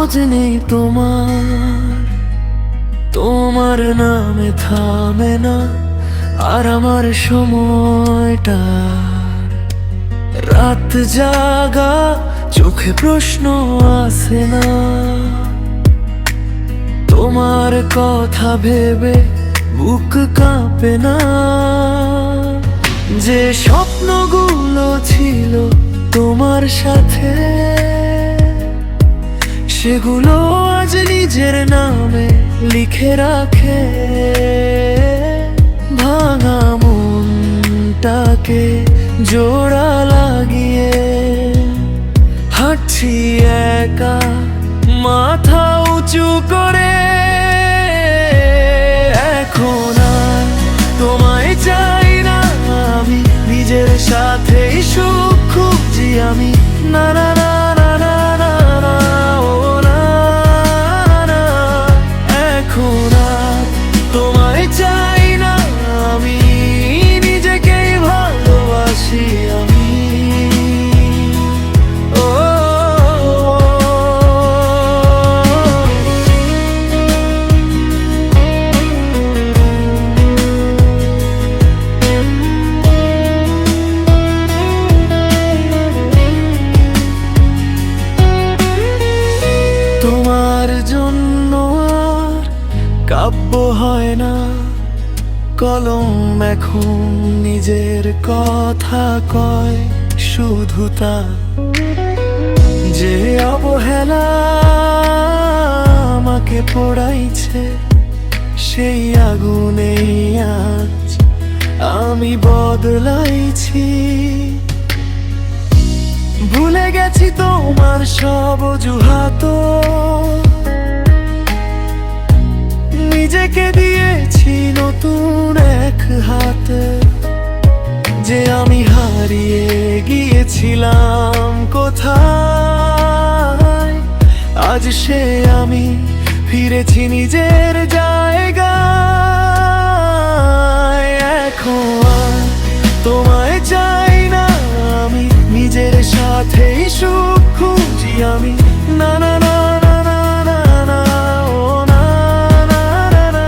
খোঁজ নেই তোমার নামে থামে না আর আমার সময়টা। রাত জাগা চোখে প্রশ্ন আসে না, তোমার কথা ভেবে বুক কাঁপে না। যে স্বপ্নগুলো ছিল তোমার সাথে, সেগুলো আজ নিজের নামে লিখে রাখে। ভাঙা মনটাকে জোড়া লাগিয়ে হাঁটছি একা মাথা উঁচু করে। এখন আর তোমায় চাই না আমি, নিজের সাথেই সুখ খুঁজছি আমি। না না না না না না না, ও না না, এখন আর তোমায় চাই না আমি, নিজেকেই ভালোবাসি আমি। তোমার জন্য আর কাব্য হয় না, কলম এখন নিজের কথা কয় শুধু তা। যে অবহেলা আমাকে পোড়াইছে, সেই আগুনেই আজ আমি বদলাইছি। ভুলে গেছি তোমার সব অজুহাত, নিজেকে দিয়েছি নতুন এক হাত। যে আমি হারিয়ে গিয়েছিলাম কোথায়, আজ সে আমি ফিরেছি নিজের জায়গায়। এখন তোমায় চাই না আমি, নিজের সাথেই সুখ খুঁজি আমি। না না না না না না না, ও না না না না,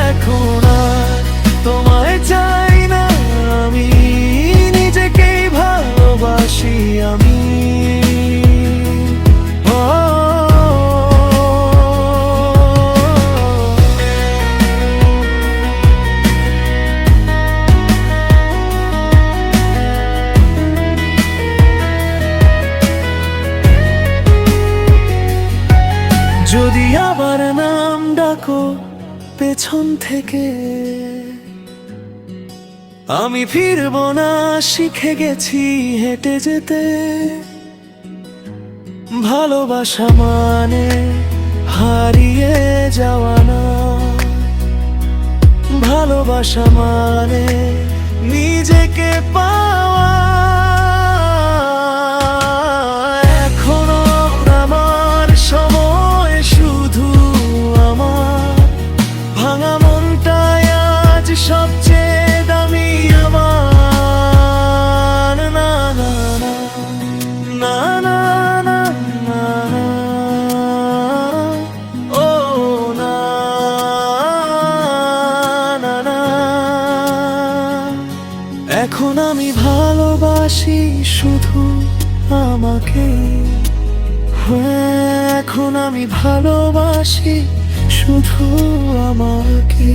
এখন আর তোমায় চাই না আমি, নিজেকেই ভালোবাসি আমি। যদি আবার নাম ডাকো পেছন থেকে, আমি ফিরব না, শিখে গেছি হেঁটে যেতে। ভালোবাসা মানে হারিয়ে যাওয়া না, ভালোবাসা মানে নিজেকে পাওয়া। এখনো আমার সময়, শুধু আমার ভাঙা মনটাই আজ সবচেয়ে দামি আমার। না না না না না না না, ও না না না। এখন আমি ভালোবাসি শুধু আমাকে, এখন আমি ভালোবাসি শুধু আমাকে।